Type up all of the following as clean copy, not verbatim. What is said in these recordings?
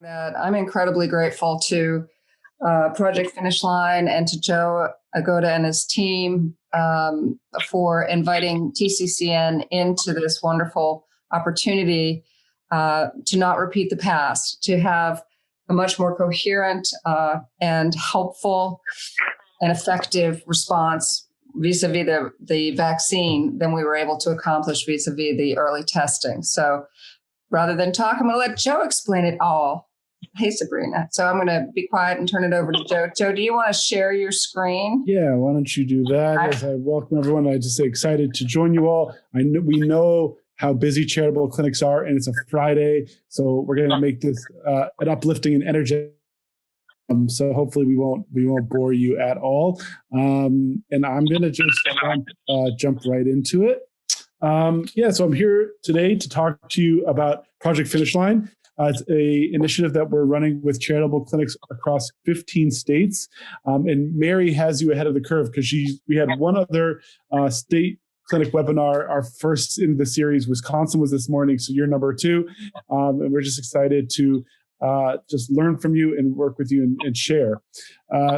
That I'm incredibly grateful to Project Finish Line and to Joe Agoda and his team for inviting TCCN into this wonderful opportunity to not repeat the past, to have a much more coherent and helpful and effective response vis-a-vis the vaccine than we were able to accomplish vis-a-vis the early testing. So rather than talk, I'm going to let Joe explain it all. Hey, Sabrina. So I'm going to be quiet and turn it over to Joe. Joe, do you want to share your screen? Yeah, why don't you do that? As I welcome everyone, I just say excited to join you all. We know how busy charitable clinics are, and it's a Friday, so we're going to make this an uplifting and energetic. So hopefully we won't bore you at all. And I'm going to just jump right into it. So I'm here today to talk to you about Project Finish Line. It's an initiative that we're running with charitable clinics across 15 states. And Mary has you ahead of the curve because we had one other state clinic webinar. Our first in the series, Wisconsin, was this morning. So you're number 2. And we're just excited to just learn from you and work with you and share.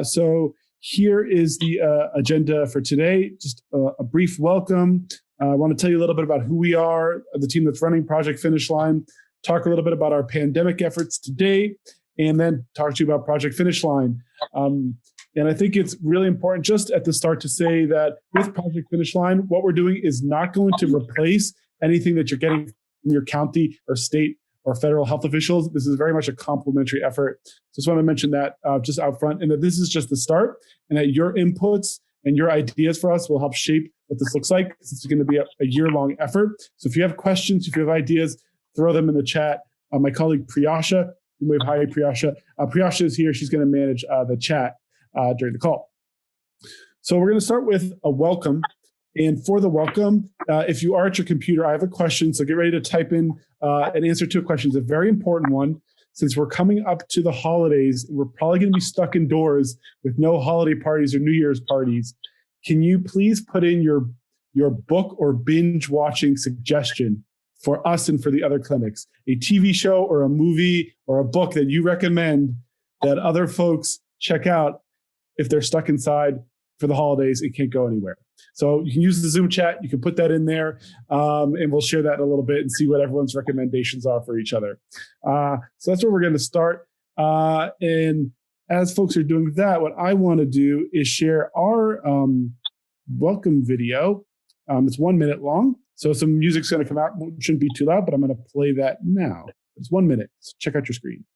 So here is the agenda for today. Just a brief welcome. I want to tell you a little bit about who we are, the team that's running Project Finish Line, talk a little bit about our pandemic efforts today, and then talk to you about Project Finish Line. And I think it's really important just at the start to say that with Project Finish Line, what we're doing is not going to replace anything that you're getting from your county or state or federal health officials. This is very much a complementary effort. Just want to mention that just out front, and that this is just the start, and that your inputs and your ideas for us will help shape what this looks like. This is going to be a year-long effort. So if you have questions, if you have ideas, throw them in the chat. My colleague Priyasha, wave hi Priyasha. Priyasha is here. She's going to manage the chat during the call. So we're going to start with a welcome. And for the welcome, if you are at your computer, I have a question. So get ready to type in an answer to a question. It's a very important one. Since we're coming up to the holidays, we're probably going to be stuck indoors with no holiday parties or New Year's parties. Can you please put in your book or binge watching suggestion for us and for the other clinics? A TV show or a movie or a book that you recommend that other folks check out if they're stuck inside for the holidays and can't go anywhere. So you can use the Zoom chat. You can put that in there, and we'll share that in a little bit and see what everyone's recommendations are for each other. So that's where we're going to start. And as folks are doing that, what I want to do is share our welcome video. It's 1 minute long. So some music's going to come out. It shouldn't be too loud, but I'm going to play that now. It's 1 minute. So check out your screen.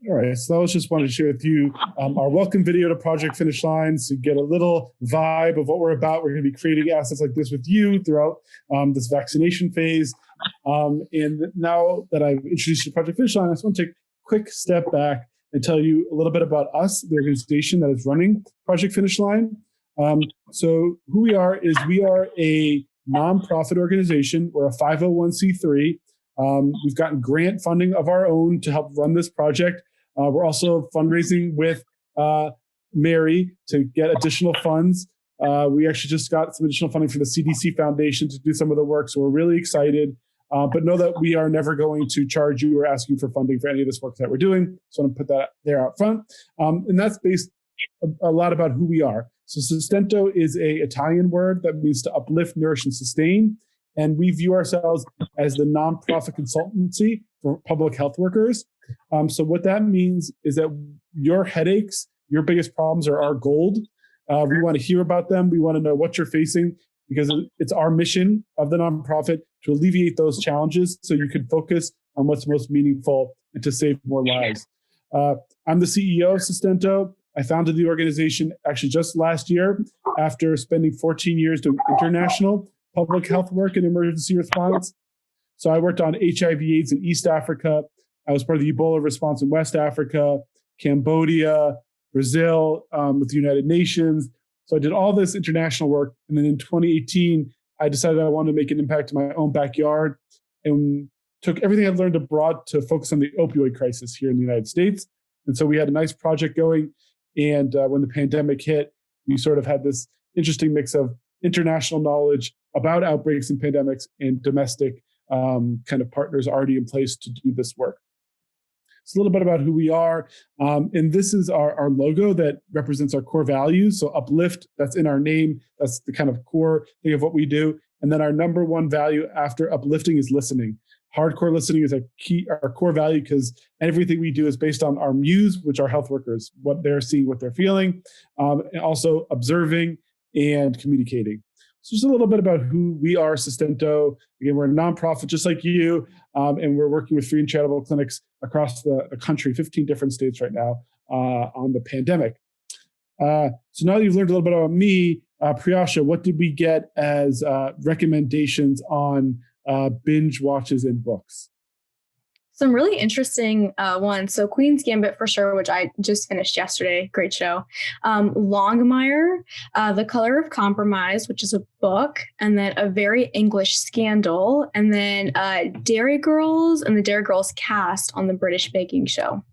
All right, so I just wanted to share with you our welcome video to Project Finish Line, so you get a little vibe of what we're about. We're going to be creating assets like this with you throughout this vaccination phase. And now that I've introduced you to Project Finish Line, I just want to take a quick step back and tell you a little bit about us, the organization that is running Project Finish Line. So who we are is we are a nonprofit organization. We're a 501c3. We've gotten grant funding of our own to help run this project. We're also fundraising with Mary to get additional funds. We actually just got some additional funding from the CDC Foundation to do some of the work, so we're really excited. But know that we are never going to charge you or ask you for funding for any of this work that we're doing. So I'm going to put that there out front. And that's based a lot about who we are. So Sostento is an Italian word that means to uplift, nourish, and sustain. And we view ourselves as the nonprofit consultancy for public health workers. So what that means is that your headaches, your biggest problems are our gold. We want to hear about them. We want to know what you're facing, because it's our mission of the nonprofit to alleviate those challenges so you can focus on what's most meaningful and to save more lives. I'm the CEO of Sostento. I founded the organization actually just last year after spending 14 years doing international public health work and emergency response. So I worked on HIV/AIDS in East Africa. I was part of the Ebola response in West Africa, Cambodia, Brazil, with the United Nations. So I did all this international work. And then in 2018, I decided I wanted to make an impact in my own backyard and took everything I've learned abroad to focus on the opioid crisis here in the United States. And so we had a nice project going. And when the pandemic hit, we sort of had this interesting mix of international knowledge about outbreaks and pandemics and domestic kind of partners already in place to do this work. It's a little bit about who we are. And this is our logo that represents our core values. So uplift, that's in our name. That's the kind of core thing of what we do. And then our number one value after uplifting is listening. Hardcore listening is our core value, because everything we do is based on our muse, which are health workers, what they're seeing, what they're feeling, and also observing and communicating. So just a little bit about who we are, Sostento. Again, we're a nonprofit just like you, and we're working with free and charitable clinics across the country, 15 different states right now on the pandemic. So now that you've learned a little bit about me, Priyasha, what did we get as recommendations on binge watches and books? Some really interesting ones. So Queen's Gambit for sure, which I just finished yesterday. Great show. Longmire, The Color of Compromise, which is a book, and then A Very English Scandal, and then Dairy Girls and the Dairy Girls cast on the British Baking Show.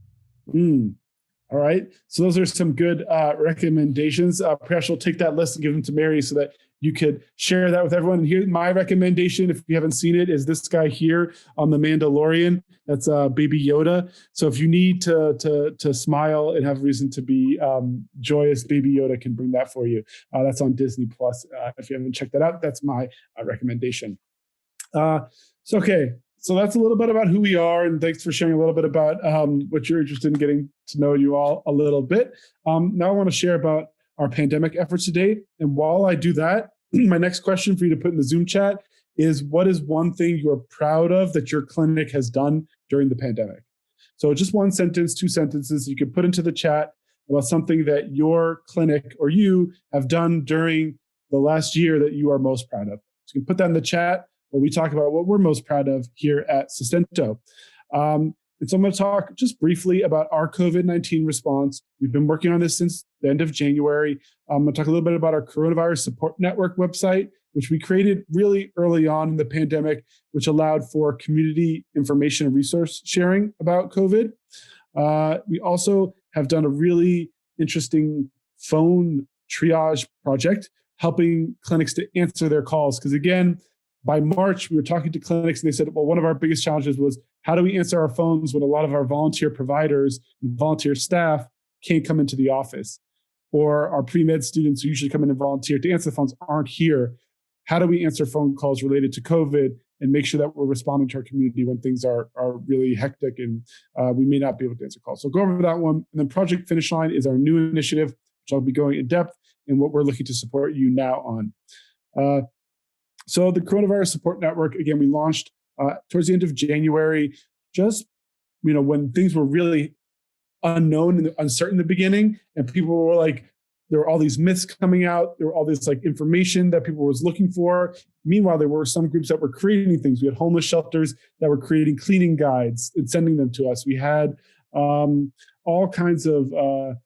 All right. So those are some good recommendations. Priyasha will take that list and give them to Mary so that you could share that with everyone. And here's my recommendation, if you haven't seen it, is this guy here on The Mandalorian. That's Baby Yoda. So if you need to smile and have a reason to be joyous, Baby Yoda can bring that for you. That's on Disney Plus. If you haven't checked that out, that's my recommendation. So that's a little bit about who we are, and thanks for sharing a little bit about what you're interested in getting to know you all a little bit. Now I want to share about our pandemic efforts today. And while I do that, my next question for you to put in the Zoom chat is, what is one thing you are proud of that your clinic has done during the pandemic? So just one sentence, two sentences you could put into the chat about something that your clinic or you have done during the last year that you are most proud of. So you can put that in the chat while we talk about what we're most proud of here at Sostento. And so I'm going to talk just briefly about our COVID-19 response. We've been working on this since the end of January. I'm going to talk a little bit about our coronavirus support network website, which we created really early on in the pandemic, which allowed for community information and resource sharing about COVID. We also have done a really interesting phone triage project, helping clinics to answer their calls. Because again, by March, we were talking to clinics and they said, well, one of our biggest challenges was, how do we answer our phones when a lot of our volunteer providers and volunteer staff can't come into the office? Or our pre-med students who usually come in and volunteer to answer the phones aren't here. How do we answer phone calls related to COVID and make sure that we're responding to our community when things are really hectic and we may not be able to answer calls? So go over that one. And then Project Finish Line is our new initiative, which I'll be going in depth and what we're looking to support you now on. So the Coronavirus Support Network, again, we launched towards the end of January, just when things were really unknown and uncertain in the beginning, and people were like, there were all these myths coming out, there were all this information that people was looking for. Meanwhile, there were some groups that were creating things. We had homeless shelters that were creating cleaning guides and sending them to us. We had all kinds of our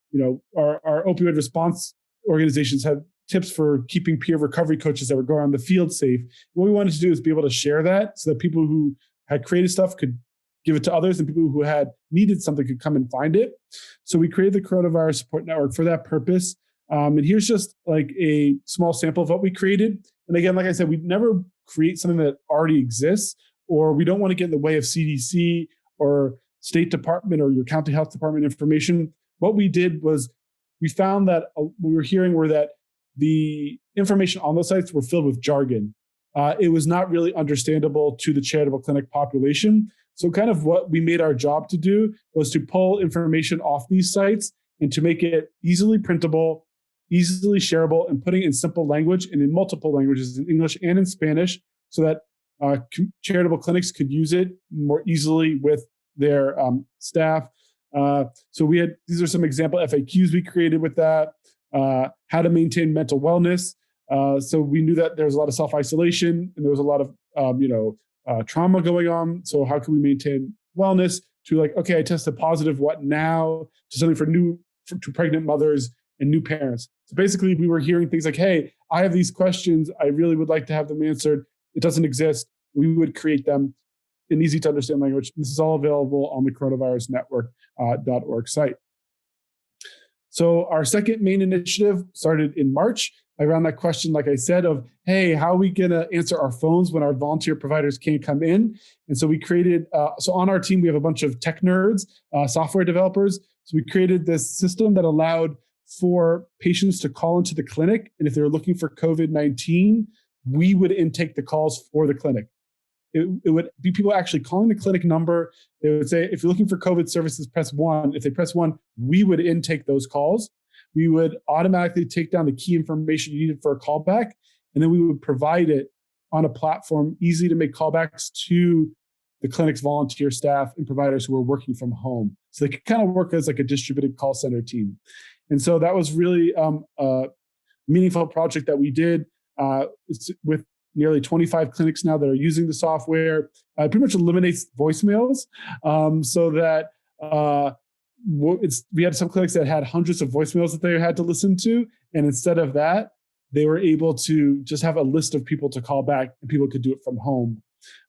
opioid response organizations had tips for keeping peer recovery coaches that were going on the field safe. What we wanted to do is be able to share that so that people who had created stuff could give it to others, and people who had needed something could come and find it. So we created the Coronavirus Support Network for that purpose. And here's just like a small sample of what we created. And again, like I said, we never create something that already exists, or we don't want to get in the way of CDC or State Department or your county health department information. What we did was we found that what we were hearing were that the information on those sites were filled with jargon. it was not really understandable to the charitable clinic population. So kind of what we made our job to do was to pull information off these sites and to make it easily printable, easily shareable, and putting it in simple language and in multiple languages, in English and in Spanish, so that charitable clinics could use it more easily with their staff. So these are some example FAQs we created with that. How to maintain mental wellness. So we knew that there was a lot of self-isolation and there was a lot of trauma going on. So how can we maintain wellness? To like, okay, I tested positive, what now? To something to pregnant mothers and new parents. So basically we were hearing things like, hey, I have these questions. I really would like to have them answered. It doesn't exist. We would create them in easy to understand language. This is all available on the coronavirusnetwork.org site. So our second main initiative started in March around that question, like I said, of, hey, how are we going to answer our phones when our volunteer providers can't come in? And so we created, so on our team, we have a bunch of tech nerds, software developers. So we created this system that allowed for patients to call into the clinic. And if they were looking for COVID-19, we would intake the calls for the clinic. It would be people actually calling the clinic number. They would say, if you're looking for COVID services, press 1. If they press 1, we would intake those calls. We would automatically take down the key information you needed for a callback, and then we would provide it on a platform, easy to make callbacks to the clinic's volunteer staff and providers who are working from home. So they could kind of work as like a distributed call center team. And so that was really a meaningful project that we did with nearly 25 clinics now that are using the software. It pretty much eliminates voicemails so that we had some clinics that had hundreds of voicemails that they had to listen to. And instead of that, they were able to just have a list of people to call back and people could do it from home.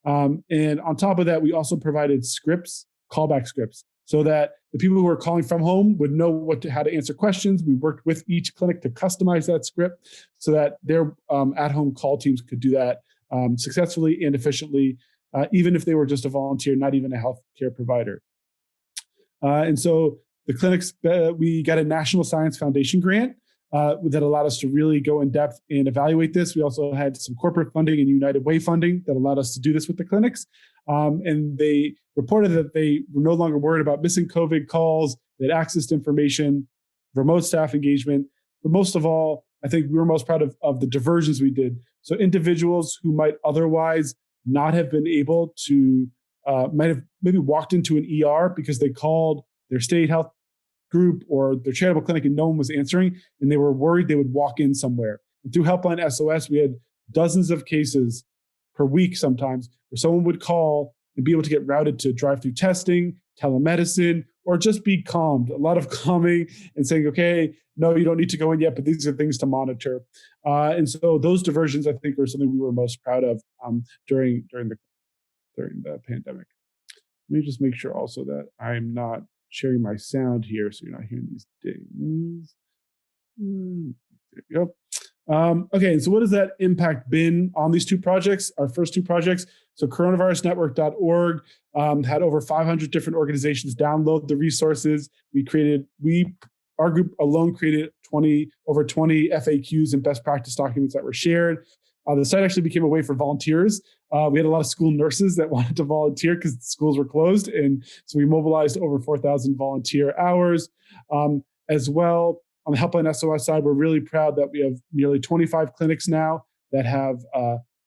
And on top of that, we also provided scripts, callback scripts, so that the people who are calling from home would know how to answer questions. We worked with each clinic to customize that script so that their at-home call teams could do that successfully and efficiently, even if they were just a volunteer, not even a healthcare provider. And so the clinics, we got a National Science Foundation grant that allowed us to really go in depth and evaluate this. We also had some corporate funding and United Way funding that allowed us to do this with the clinics. And they reported that they were no longer worried about missing COVID calls, they had access to information, remote staff engagement. But most of all, I think we were most proud of the diversions we did. So individuals who might otherwise not have been able to, might have maybe walked into an ER because they called their state health group or their charitable clinic and no one was answering, and they were worried they would walk in somewhere. And through Helpline SOS, we had dozens of cases per week sometimes where someone would call and be able to get routed to drive-through testing, telemedicine, or just be calmed. A lot of calming and saying, okay, no, you don't need to go in yet, but these are things to monitor. And so those diversions, I think, are something we were most proud of during the pandemic. Let me just make sure also that I'm not sharing my sound here so you're not hearing these dings. There we go. Okay, so what has that impact been on these two projects, our first two projects? So coronavirusnetwork.org had over 500 different organizations download the resources. Our group alone created over 20 FAQs and best practice documents that were shared. The site actually became a way for volunteers. We had a lot of school nurses that wanted to volunteer because schools were closed. And so we mobilized over 4,000 volunteer hours. As well, on the Helpline SOS side, we're really proud that we have nearly 25 clinics now that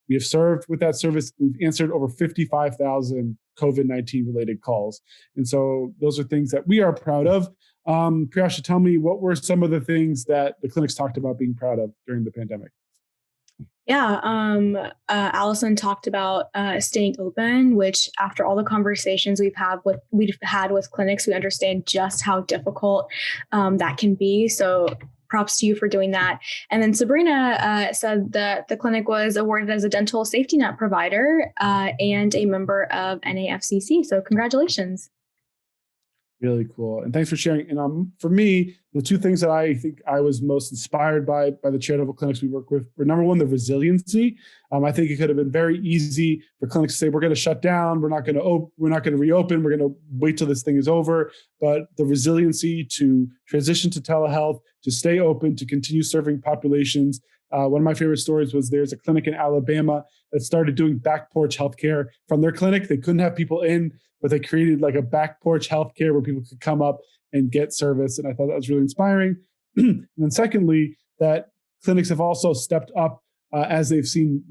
we have served with that service. We've answered over 55,000 COVID-19 related calls. And so those are things that we are proud of. Priyasha, tell me, what were some of the things that the clinics talked about being proud of during the pandemic? Yeah, Allison talked about staying open, which after all the conversations we've had with clinics, we understand just how difficult that can be. So props to you for doing that. And then Sabrina said that the clinic was awarded as a dental safety net provider and a member of NAFCC. So congratulations. Really cool. And thanks for sharing. And for me, the two things that I think I was most inspired by the charitable clinics we work with were, number one, the resiliency. I think it could have been very easy for clinics to say, we're going to shut down. We're not going to reopen. We're going to wait till this thing is over. But the resiliency to transition to telehealth, to stay open, to continue serving populations One of my favorite stories was there's a clinic in Alabama that started doing back porch healthcare from their clinic. They couldn't have people in, but they created like a back porch healthcare where people could come up and get service. And I thought that was really inspiring. And then secondly, that clinics have also stepped up as they've seen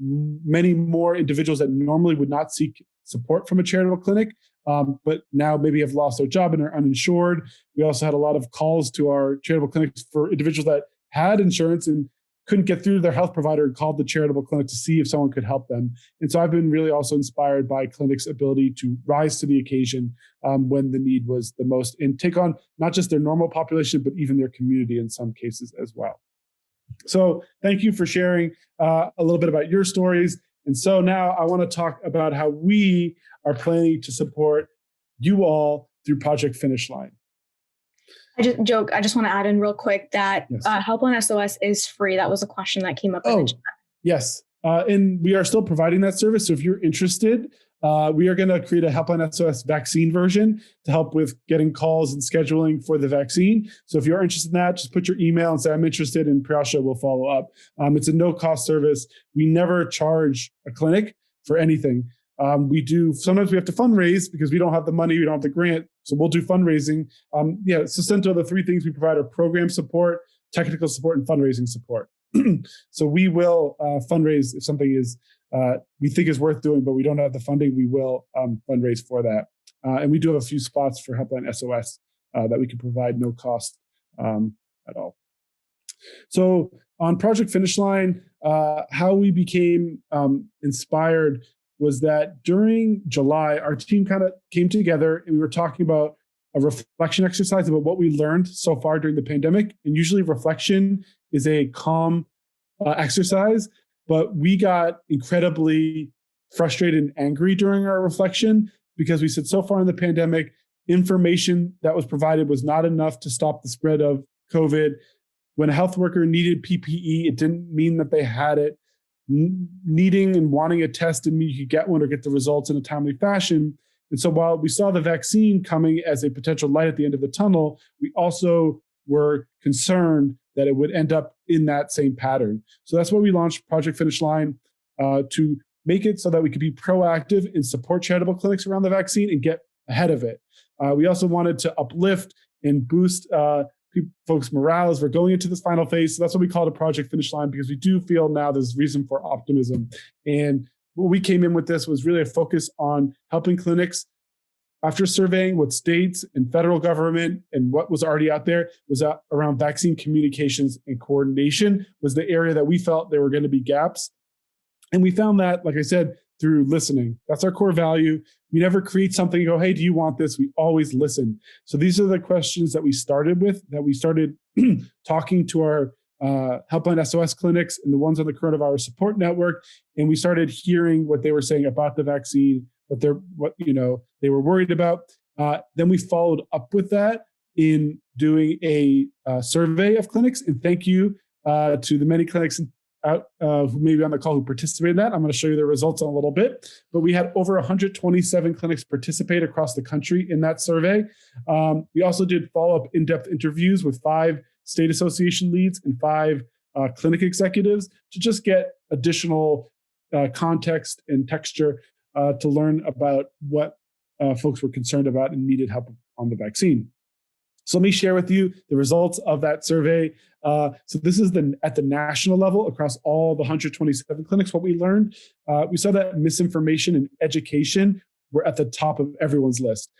many more individuals that normally would not seek support from a charitable clinic, but now maybe have lost their job and are uninsured. We also had a lot of calls to our charitable clinics for individuals that had insurance and couldn't get through to their health provider and called the charitable clinic to see if someone could help them. And so I've been really also inspired by clinics' ability to rise to the occasion when the need was the most and take on not just their normal population, but even their community in some cases as well. So thank you for sharing a little bit about your stories. And so now I want to talk about how we are planning to support you all through Project Finish Line. I just want to add in real quick that Yes. Helpline SOS is free. That was a question that came up. Oh, yes. And we are still providing that service. So if you're interested, we are going to create a Helpline SOS vaccine version to help with getting calls and scheduling for the vaccine. So if you're interested in that, just put your email and say, I'm interested, and Priyasha will follow up. It's a no-cost service. We never charge a clinic for anything. Sometimes we have to fundraise because we don't have the money, we don't have the grant. So we'll do fundraising. Sostento, the three things we provide are program support, technical support, and fundraising support. So we will fundraise if something is we think is worth doing, but we don't have the funding, we will fundraise for that. And we do have a few spots for Helpline SOS that we can provide no cost at all. So on Project Finish Line, how we became inspired was that during July, our team kind of came together and we were talking about a reflection exercise about what we learned so far during the pandemic. And usually reflection is a calm exercise, but we got incredibly frustrated and angry during our reflection because we said so far in the pandemic, information that was provided was not enough to stop the spread of COVID. When a health worker needed PPE, it didn't mean that they had it. Needing and wanting a test didn't mean you could get one or get the results in a timely fashion. And so while we saw the vaccine coming as a potential light at the end of the tunnel, we also were concerned that it would end up in that same pattern. So that's why we launched Project Finish Line to make it so that we could be proactive and support charitable clinics around the vaccine and get ahead of it. We also wanted to uplift and boost folks' morale as we're going into this final phase. So that's what we call it a Project Finish Line, because we do feel now there's reason for optimism. And what we came in with this was really a focus on helping clinics. After surveying what states and federal government and what was already out there was around vaccine communications and coordination was the area that we felt there were going to be gaps. And we found that, like I said, through listening. That's our core value. We never create something and go, hey, do you want this? We always listen. So these are the questions that we started with, that we started talking to our Helpline SOS clinics and the ones on the coronavirus support network. And we started hearing what they were saying about the vaccine, what they were worried about. Then we followed up with that in doing a survey of clinics. And thank you to the many clinics who may be on the call who participated in that. I'm going to show you the results in a little bit. But we had over 127 clinics participate across the country in that survey. We also did follow-up in-depth interviews with 5 state association leads and 5 clinic executives to just get additional context and texture to learn about what folks were concerned about and needed help on the vaccine. So let me share with you the results of that survey. So this is at the national level across all the 127 clinics. What we learned, we saw that misinformation and education were at the top of everyone's list.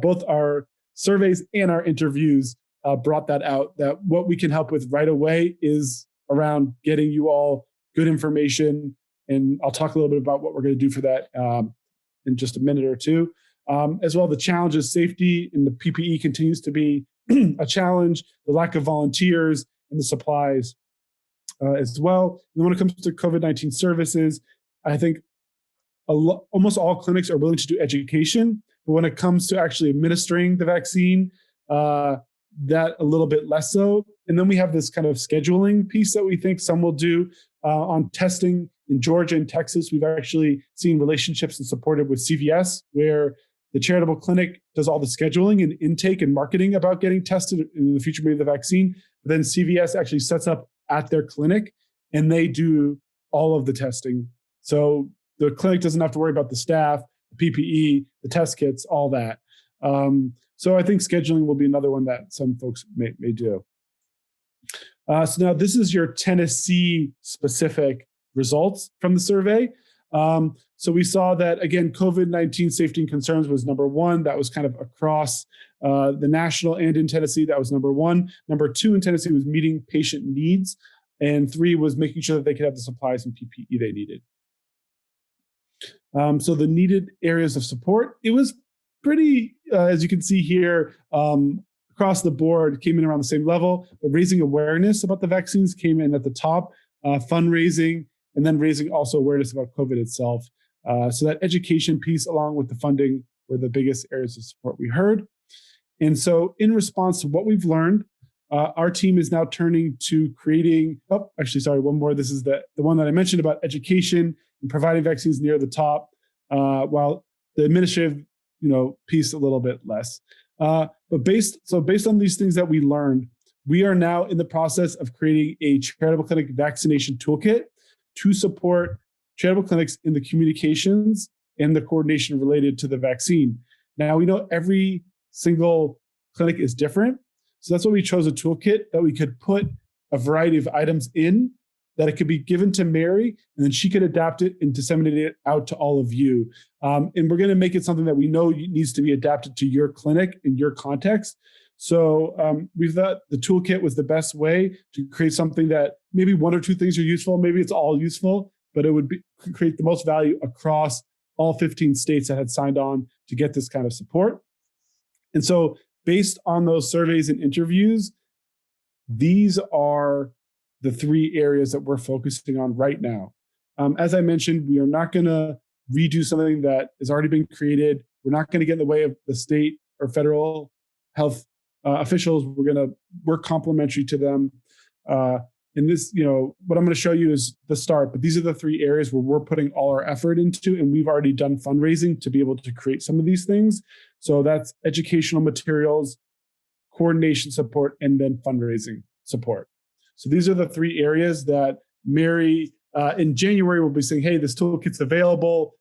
Both our surveys and our interviews brought that out, that what we can help with right away is around getting you all good information. And I'll talk a little bit about what we're going to do for that in just a minute or two. As well, the challenges, safety and the PPE continues to be a challenge, the lack of volunteers and the supplies as well. And when it comes to COVID-19 services, I think almost all clinics are willing to do education, but when it comes to actually administering the vaccine, that a little bit less so. And then we have this kind of scheduling piece that we think some will do on testing. In Georgia and Texas, we've actually seen relationships and supported with CVS, where the charitable clinic does all the scheduling and intake and marketing about getting tested in the future, maybe the vaccine. But then CVS actually sets up at their clinic and they do all of the testing. So the clinic doesn't have to worry about the staff, the PPE, the test kits, all that. So I think scheduling will be another one that some folks may do. So now this is your Tennessee specific results from the survey. So we saw that, again, COVID-19 safety and concerns was number one. That was kind of across the national and in Tennessee. That was number one. Number two in Tennessee was meeting patient needs. And three was making sure that they could have the supplies and PPE they needed. So the needed areas of support, it was pretty, as you can see here, across the board came in around the same level, but raising awareness about the vaccines came in at the top, fundraising, and then raising also awareness about COVID itself. So that education piece along with the funding were the biggest areas of support we heard. And so in response to what we've learned, our team is now turning to creating, one more. This is the one that I mentioned about education and providing vaccines near the top, while the administrative piece a little bit less. But based on these things that we learned, we are now in the process of creating a charitable clinic vaccination toolkit to support charitable clinics in the communications and the coordination related to the vaccine. Now, we know every single clinic is different. So that's why we chose a toolkit that we could put a variety of items in, that it could be given to Mary, and then she could adapt it and disseminate it out to all of you. And we're going to make it something that we know needs to be adapted to your clinic and your context. So we thought the toolkit was the best way to create something that maybe one or two things are useful, maybe it's all useful, but it would create the most value across all 15 states that had signed on to get this kind of support. And so based on those surveys and interviews, these are the three areas that we're focusing on right now. As I mentioned, we are not going to redo something that has already been created. We're not going to get in the way of the state or federal health officials. We're going to work complementary to them. And this, what I'm going to show you is the start, but these are the three areas where we're putting all our effort into, and we've already done fundraising to be able to create some of these things. So that's educational materials, coordination support, and then fundraising support. So these are the three areas that Mary, in January, will be saying, hey, this toolkit's available,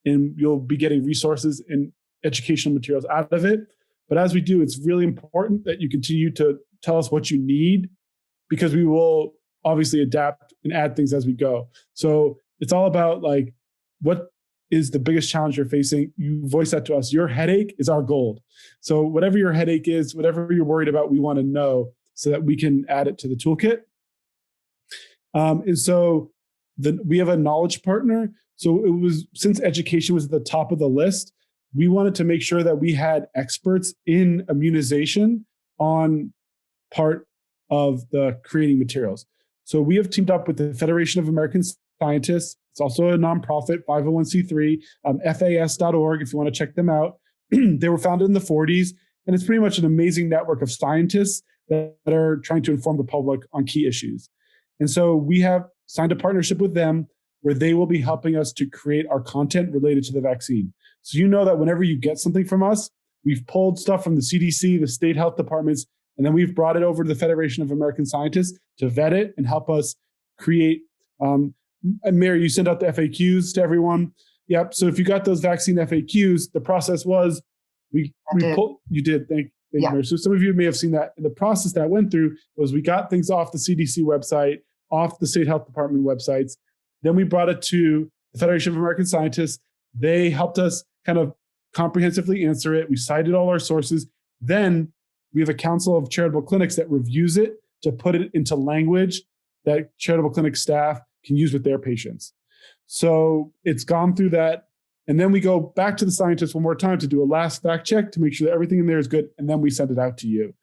and you'll be getting resources and educational materials out of it. But as we do, it's really important that you continue to tell us what you need, because we will obviously adapt and add things as we go. So it's all about what is the biggest challenge you're facing? You voice that to us. Your headache is our gold. So whatever your headache is, whatever you're worried about, we want to know so that we can add it to the toolkit. And so we have a knowledge partner. So it was, since education was at the top of the list, we wanted to make sure that we had experts in immunization on part of the creating materials. So we have teamed up with the Federation of American Scientists. It's also a nonprofit, 501c3, FAS.org, if you want to check them out. They were founded in the 40s, and it's pretty much an amazing network of scientists that are trying to inform the public on key issues. And so we have signed a partnership with them where they will be helping us to create our content related to the vaccine. So you know that whenever you get something from us, we've pulled stuff from the CDC, the state health departments, and then we've brought it over to the Federation of American Scientists to vet it and help us create. Mary, you sent out the FAQs to everyone. Yep. So if you got those vaccine FAQs, the process was you did. Thank you, Mary. So some of you may have seen that. And the process that went through was we got things off the CDC website, off the state health department websites. Then we brought it to the Federation of American Scientists. They helped us kind of comprehensively answer it. We cited all our sources. Then we have a council of charitable clinics that reviews it to put it into language that charitable clinic staff can use with their patients. So it's gone through that. And then we go back to the scientists one more time to do a last fact check to make sure that everything in there is good. And then we send it out to you.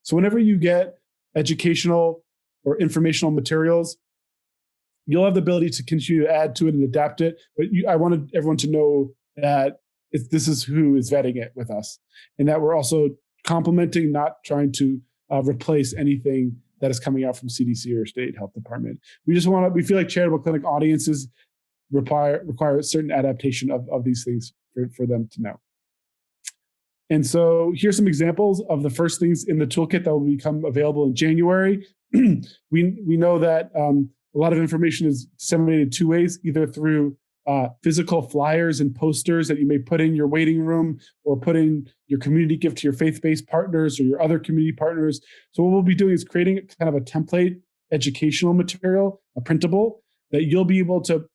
So whenever you get educational or informational materials, you'll have the ability to continue to add to it and adapt it. But I wanted everyone to know that this is who is vetting it with us, and that we're also complementing, not trying to replace anything that is coming out from CDC or state health department. We feel like charitable clinic audiences require a certain adaptation of these things for them to know. And so here's some examples of the first things in the toolkit that will become available in January. We know that a lot of information is disseminated two ways, either through physical flyers and posters that you may put in your waiting room or put in your community gift to your faith-based partners or your other community partners. So what we'll be doing is creating kind of a template educational material, a printable, that you'll be able to,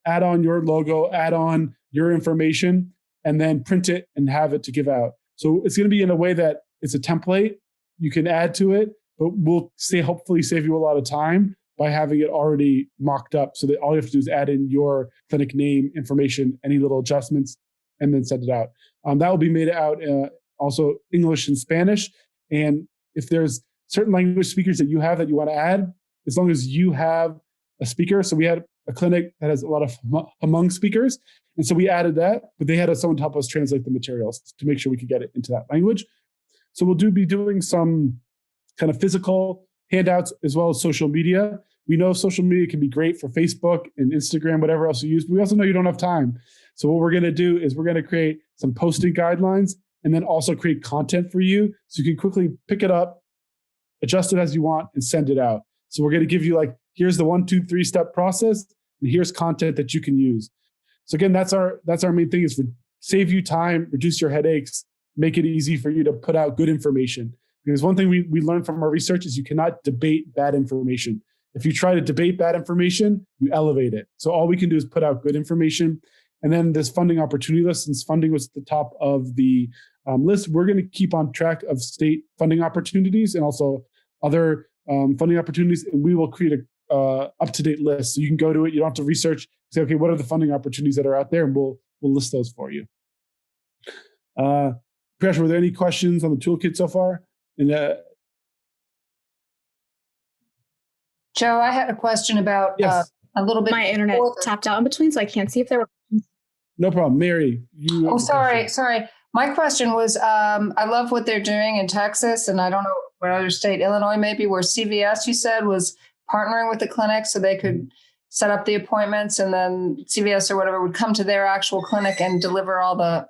add on your logo, add on your information, and then print it and have it to give out. So it's going to be in a way that it's a template. You can add to it, but we'll hopefully save you a lot of time by having it already mocked up, so that all you have to do is add in your clinic name, information, any little adjustments, and then send it out. That will be made out also English and Spanish. And if there's certain language speakers that you have that you want to add, as long as you have a speaker. So we had a clinic that has a lot of Hmong speakers. And so we added that, but they had someone to help us translate the materials to make sure we could get it into that language. So we'll be doing some kind of physical handouts as well as social media. We know social media can be great for Facebook and Instagram, whatever else you use, but we also know you don't have time. So what we're going to do is we're going to create some posting guidelines and then also create content for you so you can quickly pick it up, adjust it as you want, and send it out. So we're going to give you here's the 1, 2, 3 step process, and here's content that you can use. So again, that's our main thing, is to save you time, reduce your headaches, make it easy for you to put out good information. Because one thing we learned from our research is you cannot debate bad information. If you try to debate bad information, you elevate it. So all we can do is put out good information. And then this funding opportunity list, since funding was at the top of the list, we're going to keep on track of state funding opportunities and also other funding opportunities. And we will create a up-to-date list. So you can go to it. You don't have to research. Say, okay, what are the funding opportunities that are out there? And we'll list those for you. Priyash, were there any questions on the toolkit so far? Joe, I had a question about yes. a little bit. My internet tapped out in between, so I can't see if there were. No problem. Mary. Sorry. My question was, I love what they're doing in Texas, and I don't know what other state, Illinois maybe, where CVS, you said, was partnering with the clinic so they could set up the appointments, and then CVS or whatever would come to their actual clinic and deliver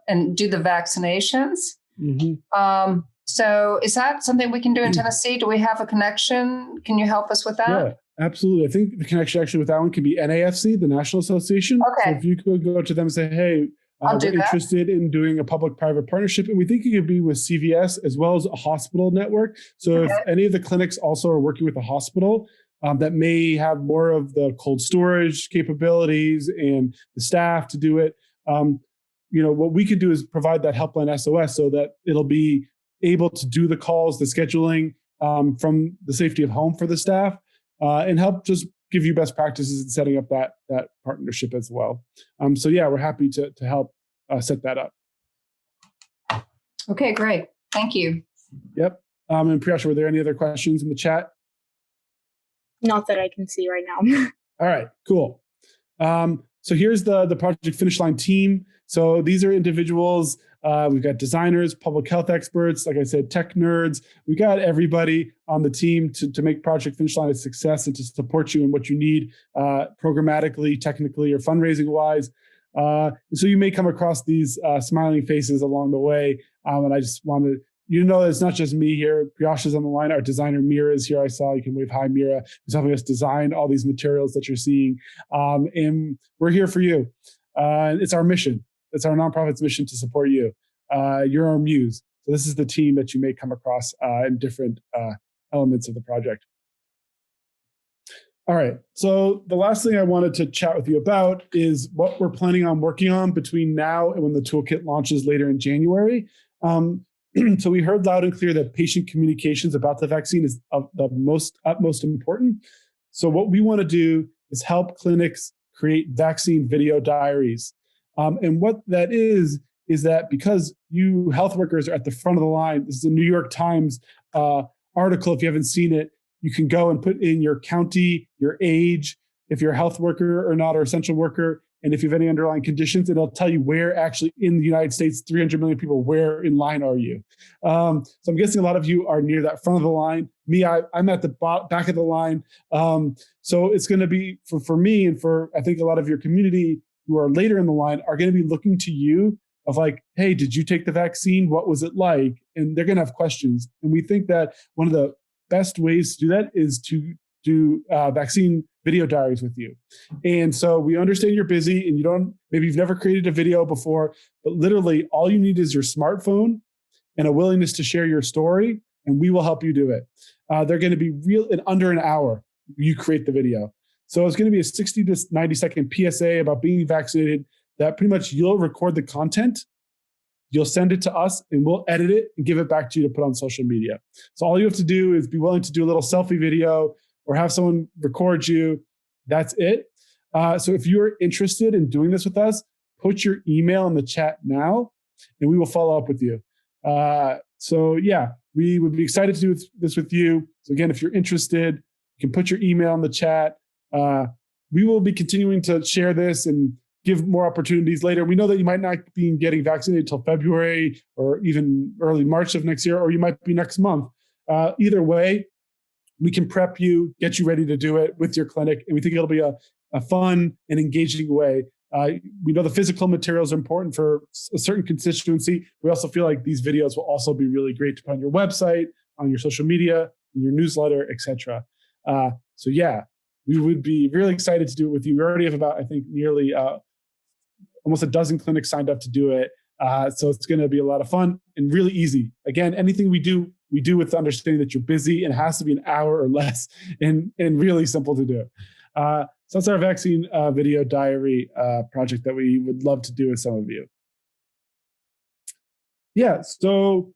and do the vaccinations. Mm-hmm. So is that something we can do in Tennessee? Do we have a connection? Can you help us with that? Yeah, absolutely. I think the connection actually with that one could be NAFC, the National Association. Okay. So if you could go to them and say, hey, we're interested in doing a public-private partnership, and we think it could be with CVS as well as a hospital network. So if any of the clinics also are working with a hospital that may have more of the cold storage capabilities and the staff to do it, what we could do is provide that helpline SOS so that it'll be able to do the calls, the scheduling from the safety of home for the staff, and help just give you best practices in setting up that partnership as well. So yeah, we're happy to help set that up. Okay, great. Thank you. Yep. And Priyash, were there any other questions in the chat? Not that I can see right now. All right, cool. So here's the Project Finish Line team. So these are individuals. We've got designers, public health experts, like I said, tech nerds. We got everybody on the team to make Project Finish Line a success and to support you in what you need programmatically, technically, or fundraising wise. So you may come across these smiling faces along the way. And I just wanted it's not just me here. Priyash is on the line. Our designer Mira is here. I saw, you can wave hi, Mira, who's helping us design all these materials that you're seeing. And we're here for you. It's our mission. It's our nonprofit's mission to support you. You're our muse. So this is the team that you may come across in different elements of the project. All right. So the last thing I wanted to chat with you about is what we're planning on working on between now and when the toolkit launches later in January. So we heard loud and clear that patient communications about the vaccine is of the utmost important. So what we want to do is help clinics create vaccine video diaries. And what that is that because you health workers are at the front of the line, this is a New York Times article. If you haven't seen it, you can go and put in your county, your age, if you're a health worker or not, or essential worker, and if you have any underlying conditions, it'll tell you where actually in the United States, 300 million people, where in line are you? So I'm guessing a lot of you are near that front of the line. Me, I'm at the back of the line. So it's going to be, for me and for, I think, a lot of your community who are later in the line are going to be looking to you of like, hey, did you take the vaccine? What was it like? And they're going to have questions. And we think that one of the best ways to do that is to do vaccine video diaries with you. And so we understand you're busy and maybe you've never created a video before, but literally all you need is your smartphone and a willingness to share your story, and we will help you do it. They're going to be real in under an hour. You create the video. So it's going to be a 60 to 90 second PSA about being vaccinated that pretty much you'll record the content, you'll send it to us, and we'll edit it and give it back to you to put on social media. So all you have to do is be willing to do a little selfie video or have someone record you. That's it. So if you're interested in doing this with us, put your email in the chat now, and we will follow up with you. So yeah, we would be excited to do this with you. So again, if you're interested, you can put your email in the chat. We will be continuing to share this and give more opportunities later. We know that you might not be getting vaccinated until February or even early March of next year, or you might be next month. Either way, we can prep you, get you ready to do it with your clinic. And we think it'll be a fun and engaging way. We know the physical materials are important for a certain constituency. We also feel like these videos will also be really great to put on your website, on your social media, in your newsletter, etc. So yeah, we would be really excited to do it with you. We already have about, I think, nearly almost a dozen clinics signed up to do it. So it's going to be a lot of fun and really easy. Again, anything we do with the understanding that you're busy and it has to be an hour or less and really simple to do. So that's our vaccine video diary project that we would love to do with some of you. Yeah, so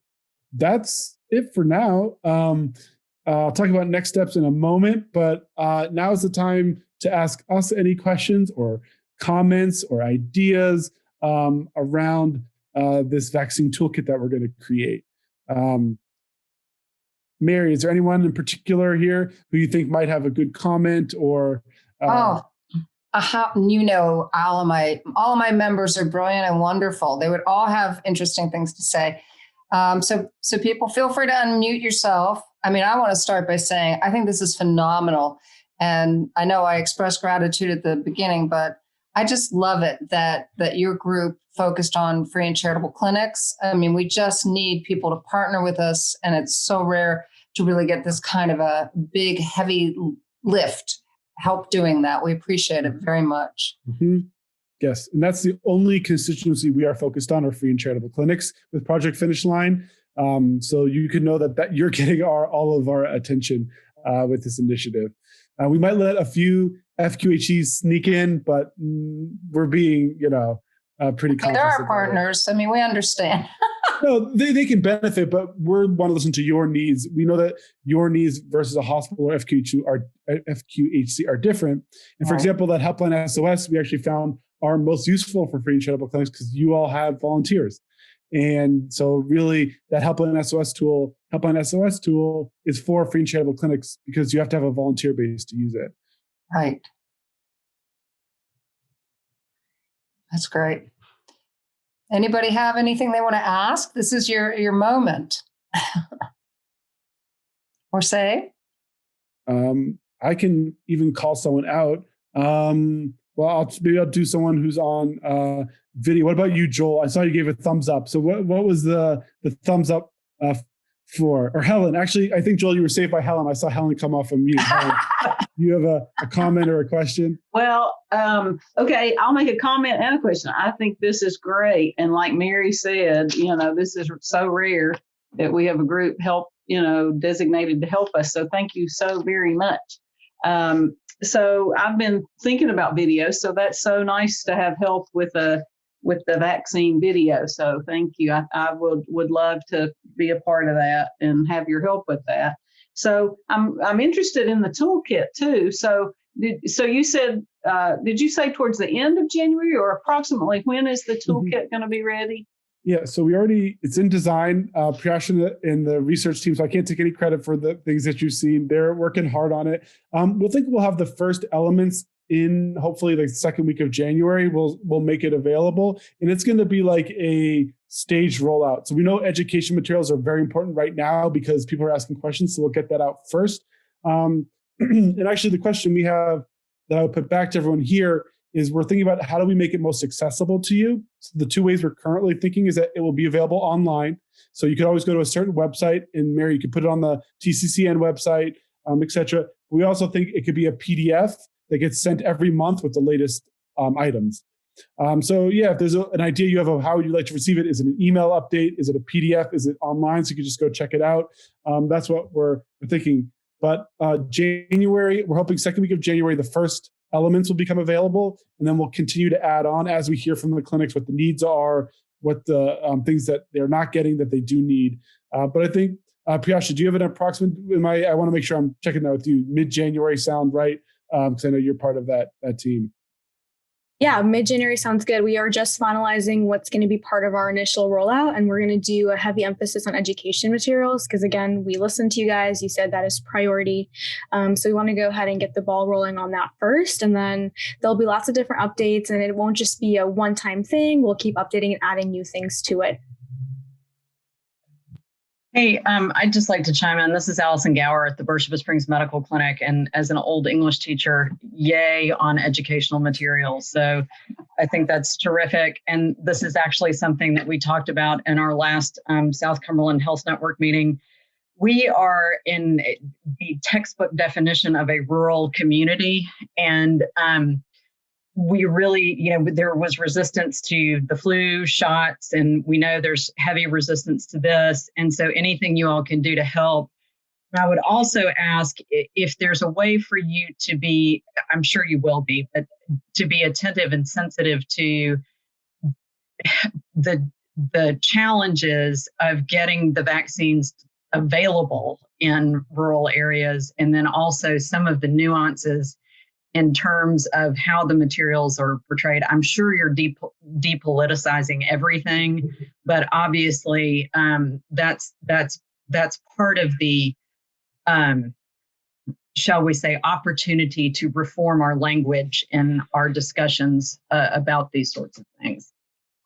that's it for now. I'll talk about next steps in a moment, but now is the time to ask us any questions or comments or ideas around this vaccine toolkit that we're going to create. Mary, is there anyone in particular here who you think might have a good comment or? All of my members are brilliant and wonderful. They would all have interesting things to say. So people feel free to unmute yourself. I mean, I want to start by saying, I think this is phenomenal. And I know I expressed gratitude at the beginning, but I just love it that your group focused on free and charitable clinics. I mean, we just need people to partner with us. And it's so rare to really get this kind of a big, heavy lift help doing that. We appreciate it very much. Mm-hmm. Yes. And that's the only constituency we are focused on, are free and charitable clinics with Project Finish Line. So you can know that you're getting all of our attention with this initiative. We might let a few FQHCs sneak in, but we're being, pretty conscious. They're our partners. I mean, we understand. No, they can benefit, but we want to listen to your needs. We know that your needs versus a hospital or FQHC are different. And for example, that Helpline SOS, we actually found are most useful for free and charitable clinics because you all have volunteers. And so really that Helpline SOS tool is for free and charitable clinics because you have to have a volunteer base to use it. Right. That's great. Anybody have anything they want to ask? This is your moment. Or say? I can even call someone out. Well, maybe I'll do someone who's on video. What about you, Joel? I saw you gave a thumbs up. So what was the thumbs up for? Or Helen? Actually, I think, Joel, you were saved by Helen. I saw Helen come off of mute. Helen, you have a comment or a question? Well, okay, I'll make a comment and a question. I think this is great. And like Mary said, this is so rare that we have a group designated to help us. So thank you so very much. So I've been thinking about video. So that's so nice to have help with the vaccine video. So thank you. I would love to be a part of that and have your help with that. So I'm interested in the toolkit too. So you said, did you say towards the end of January, or approximately when is the toolkit going to be ready? Yeah, so it's in design, Priyasha in the research team, so I can't take any credit for the things that you've seen. They're working hard on it. We'll have the first elements in hopefully the second week of January. We'll make it available, and it's going to be like a staged rollout. So we know education materials are very important right now because people are asking questions, so we'll get that out first. And actually, the question we have that I would put back to everyone here is we're thinking about how do we make it most accessible to you. So the two ways we're currently thinking is that it will be available online. So you could always go to a certain website, and Mary, you could put it on the TCCN website, et cetera. We also think it could be a PDF that gets sent every month with the latest items. So yeah, if there's an idea you have of how would you like to receive it, is it an email update? Is it a PDF? Is it online? So you can just go check it out. That's what we're thinking. But January, we're hoping second week of January, the first elements will become available. And then we'll continue to add on as we hear from the clinics what the needs are, what the things that they're not getting that they do need. But I think, Priyasha, do you have an approximate? I want to make sure I'm checking that with you. Mid-January sound right? Because I know you're part of that team. Yeah, mid-January sounds good. We are just finalizing what's going to be part of our initial rollout, and we're going to do a heavy emphasis on education materials because, again, we listened to you guys. You said that is priority. So we want to go ahead and get the ball rolling on that first, and then there'll be lots of different updates, and it won't just be a one-time thing. We'll keep updating and adding new things to it. Hey, I'd just like to chime in. This is Allison Gower at the Beersheba Springs Medical Clinic. And as an old English teacher, yay on educational materials. So I think that's terrific. And this is actually something that we talked about in our last South Cumberland Health Network meeting. We are in the textbook definition of a rural community. And we really, there was resistance to the flu shots, and we know there's heavy resistance to this. And so anything you all can do to help. And I would also ask if there's a way for you to be, I'm sure you will be, but to be attentive and sensitive to the challenges of getting the vaccines available in rural areas, and then also some of the nuances in terms of how the materials are portrayed. I'm sure you're depoliticizing everything, but obviously that's part of the, shall we say, opportunity to reform our language in our discussions about these sorts of things.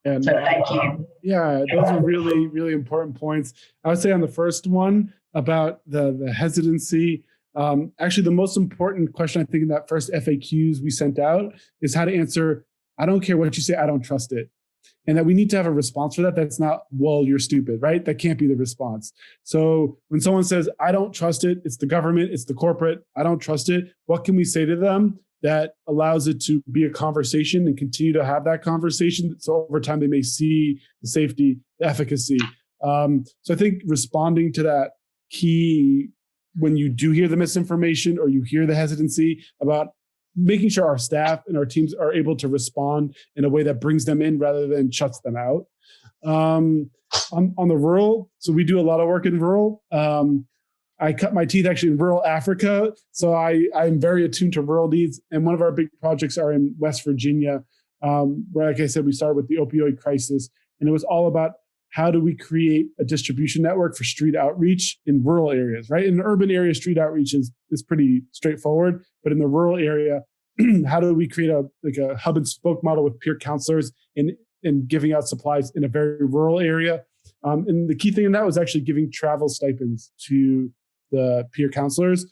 And so thank you. Yeah, those are really, really important points. I would say on the first one about the hesitancy, actually, the most important question I think in that first FAQs we sent out is how to answer, I don't care what you say, I don't trust it. And that we need to have a response for that. That's not, well, you're stupid, right? That can't be the response. So when someone says, I don't trust it, it's the government, it's the corporate, I don't trust it, what can we say to them that allows it to be a conversation and continue to have that conversation? So over time, they may see the safety, the efficacy. So I think responding to that key when you do hear the misinformation or you hear the hesitancy, about making sure our staff and our teams are able to respond in a way that brings them in rather than shuts them out. On the rural, so we do a lot of work in rural. I cut my teeth actually in rural Africa, so I'm very attuned to rural needs. And one of our big projects are in West Virginia, where, like I said, we started with the opioid crisis, and it was all about how do we create a distribution network for street outreach in rural areas, right? In an urban area, street outreach is pretty straightforward. But in the rural area, how do we create a hub and spoke model with peer counselors and giving out supplies in a very rural area? And the key thing in that was actually giving travel stipends to the peer counselors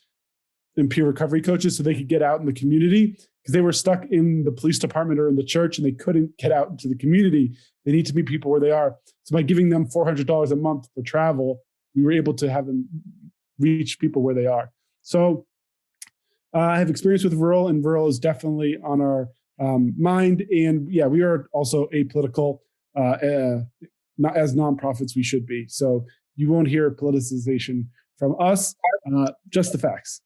and peer recovery coaches so they could get out in the community, because they were stuck in the police department or in the church and they couldn't get out into the community. They need to meet people where they are. So by giving them $400 a month for travel, we were able to have them reach people where they are. So I have experience with rural, and rural is definitely on our mind. And yeah, we are also apolitical, not as nonprofits we should be. So you won't hear politicization from us, just the facts.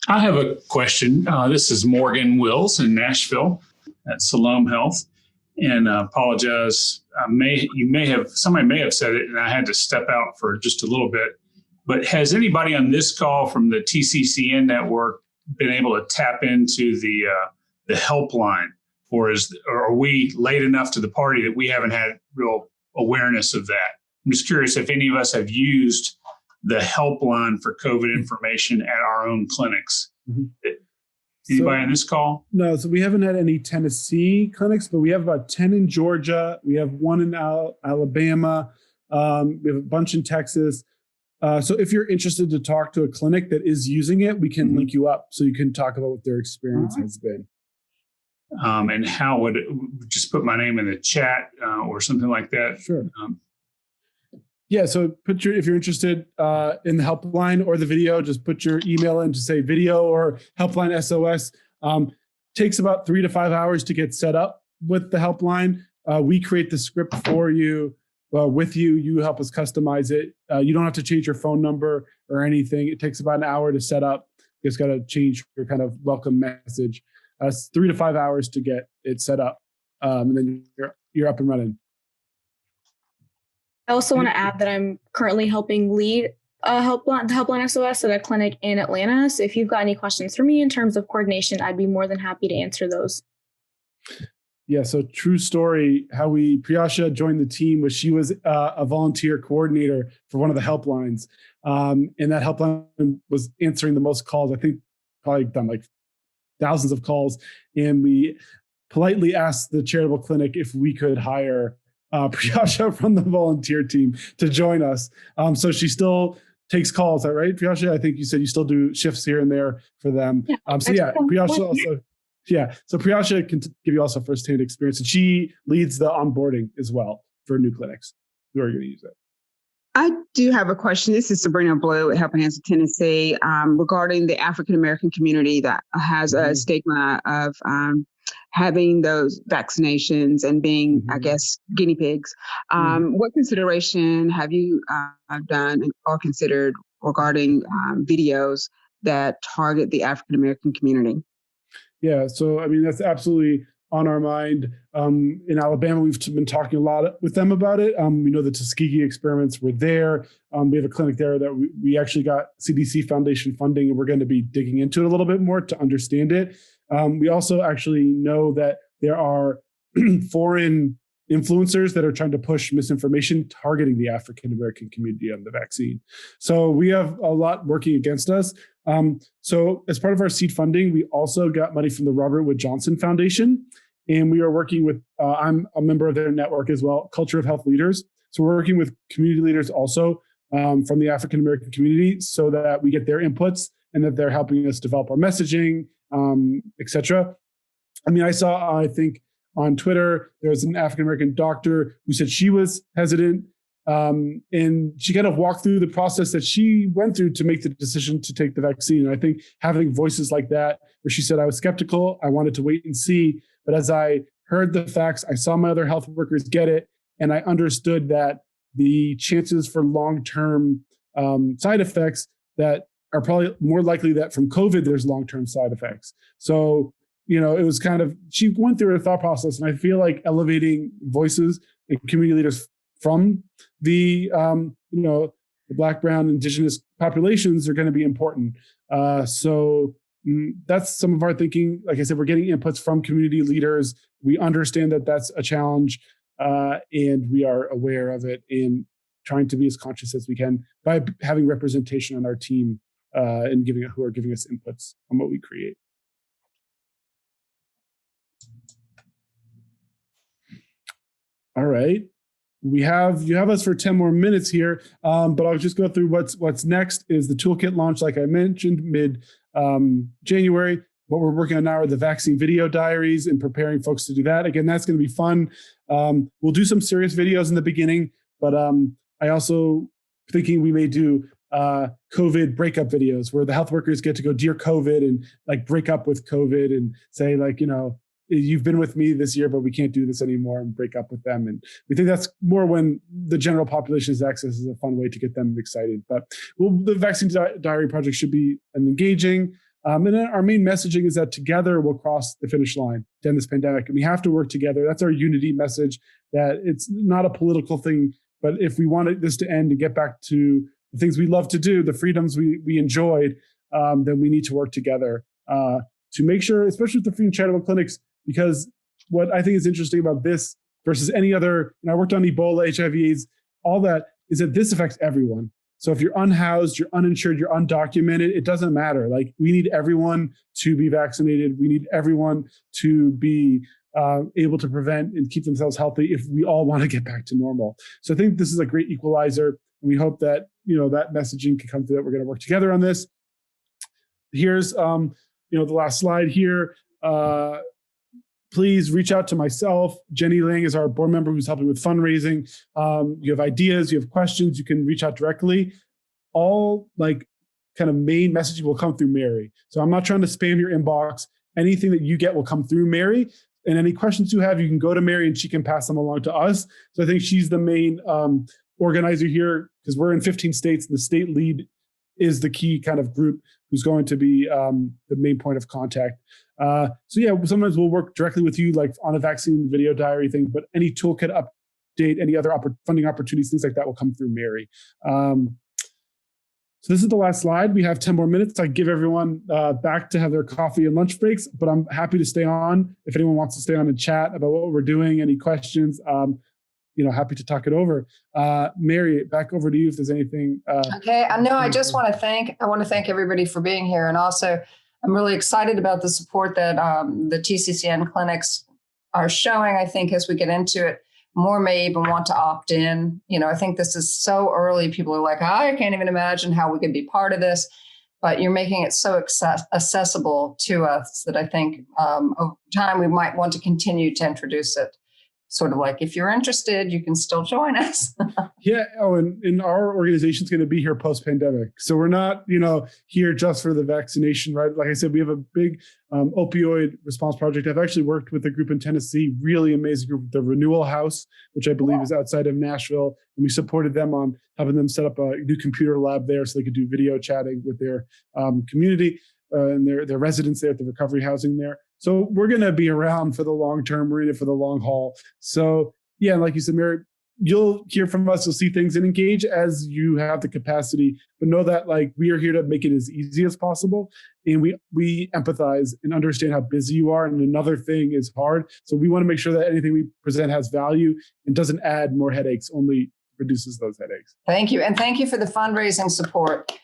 I have a question. This is Morgan Wills in Nashville at Salome Health, and apologize. Somebody may have said it, and I had to step out for just a little bit. But has anybody on this call from the TCCN network been able to tap into the helpline, or are we late enough to the party that we haven't had real awareness of that? I'm just curious if any of us have used the helpline for COVID information at our own clinics. Mm-hmm. Anybody on this call? No, so we haven't had any Tennessee clinics, but we have about 10 in Georgia. We have one in Alabama. We have a bunch in Texas. So if you're interested to talk to a clinic that is using it, we can link you up so you can talk about what their experience has been. And how would it, just put my name in the chat or something like that? Sure. Yeah, so if you're interested in the helpline or the video, just put your email in to say video or helpline SOS. Takes about 3 to 5 hours to get set up with the helpline. We create the script for you, with you. You help us customize it. You don't have to change your phone number or anything. It takes about an hour to set up. You just got to change your kind of welcome message. It's 3 to 5 hours to get it set up, and then you're up and running. I also want to add that I'm currently helping lead the Helpline SOS at a clinic in Atlanta. So if you've got any questions for me in terms of coordination, I'd be more than happy to answer those. Yeah, so true story, how Priyasha joined the team was she was a volunteer coordinator for one of the helplines. And that helpline was answering the most calls. I think probably done like thousands of calls. And we politely asked the charitable clinic if we could hire Priyasha from the volunteer team to join us. So she still takes calls, is that right, Priyasha? I think you said you still do shifts here and there for them. Priyasha can give you also firsthand experience, and she leads the onboarding as well for new clinics who are going to use it. I do have a question. This is Sabrina Blue at Helping Hands of Tennessee regarding the African American community that has a stigma of having those vaccinations and being, I guess, guinea pigs. What consideration have you done or considered regarding videos that target the African American community? Yeah, so I mean, that's absolutely on our mind. In Alabama, we've been talking a lot with them about it. We know the Tuskegee experiments were there. We have a clinic there that we actually got CDC Foundation funding, and we're going to be digging into it a little bit more to understand it. We also actually know that there are foreign influencers that are trying to push misinformation targeting the African American community on the vaccine. So we have a lot working against us. So as part of our seed funding, we also got money from the Robert Wood Johnson Foundation. And we are working with, I'm a member of their network as well, Culture of Health Leaders. So we're working with community leaders also from the African American community so that we get their inputs and that they're helping us develop our messaging, et cetera. I mean, I think on Twitter, there was an African American doctor who said she was hesitant. And she kind of walked through the process that she went through to make the decision to take the vaccine. And I think having voices like that, where she said, I was skeptical, I wanted to wait and see. But as I heard the facts, I saw my other health workers get it, and I understood that the chances for long-term side effects that are probably more likely that from COVID, there's long-term side effects. So, it was kind of, she went through her thought process, and I feel like elevating voices and community leaders from the, the Black, Brown, Indigenous populations are going to be important. So that's some of our thinking. Like I said, we're getting inputs from community leaders. We understand that that's a challenge, and we are aware of it and trying to be as conscious as we can by having representation on our team and who are giving us inputs on what we create. All right. You have us for 10 more minutes here, but I'll just go through what's next is the toolkit launch, like I mentioned, mid-January. What we're working on now are the vaccine video diaries and preparing folks to do that. Again, that's going to be fun. We'll do some serious videos in the beginning, but I also thinking we may do COVID breakup videos where the health workers get to go, dear COVID, and like break up with COVID and say like, you've been with me this year, but we can't do this anymore, and break up with them. And we think that's more when the general population's access is a fun way to get them excited. But the vaccine diary project should be engaging. And then our main messaging is that together we'll cross the finish line to end this pandemic. And we have to work together. That's our unity message, that it's not a political thing, but if we want this to end and get back to the things we love to do, the freedoms we enjoyed, then we need to work together to make sure, especially with the free and charitable clinics, because what I think is interesting about this versus any other, I worked on Ebola, HIV/AIDS, all that, is that this affects everyone. So if you're unhoused, you're uninsured, you're undocumented, it doesn't matter. Like, we need everyone to be vaccinated. We need everyone to be able to prevent and keep themselves healthy if we all want to get back to normal. So I think this is a great equalizer. And we hope that, that messaging can come through, that we're going to work together on this. Here's, the last slide here. please reach out to myself. Jenny Lang is our board member who's helping with fundraising. You have ideas, you have questions, you can reach out directly. All like kind of main messaging will come through Mary. So I'm not trying to spam your inbox. Anything that you get will come through Mary. And any questions you have, you can go to Mary and she can pass them along to us. So I think she's the main organizer here because we're in 15 states and the state lead is the key kind of group who's going to be the main point of contact. So yeah, sometimes we'll work directly with you like on a vaccine video diary thing, but any toolkit update, any other funding opportunities, things like that will come through Mary. So this is the last slide. We have 10 more minutes. I give everyone back to have their coffee and lunch breaks, but I'm happy to stay on. If anyone wants to stay on and chat about what we're doing, any questions, happy to talk it over. Mary, back over to you if there's anything. Okay. I just want to thank everybody for being here. And also I'm really excited about the support that the TCCN clinics are showing. I think as we get into it, more may even want to opt in. I think this is so early. People are like, I can't even imagine how we could be part of this, but you're making it so accessible to us that I think over time we might want to continue to introduce it. Sort of like, if you're interested, you can still join us. Yeah. Oh, and our organization's going to be here post-pandemic. So we're not, here just for the vaccination, right? Like I said, we have a big opioid response project. I've actually worked with a group in Tennessee, really amazing group, the Renewal House, which I believe is outside of Nashville. And we supported them on having them set up a new computer lab there so they could do video chatting with their community and their residents there at the recovery housing there. So we're going to be around for the long term. We're in it for the long haul. So yeah, like you said, Mary, you'll hear from us. You'll see things and engage as you have the capacity, but know that like we are here to make it as easy as possible. And we empathize and understand how busy you are. And another thing is hard. So we want to make sure that anything we present has value and doesn't add more headaches, only reduces those headaches. Thank you. And thank you for the fundraising support.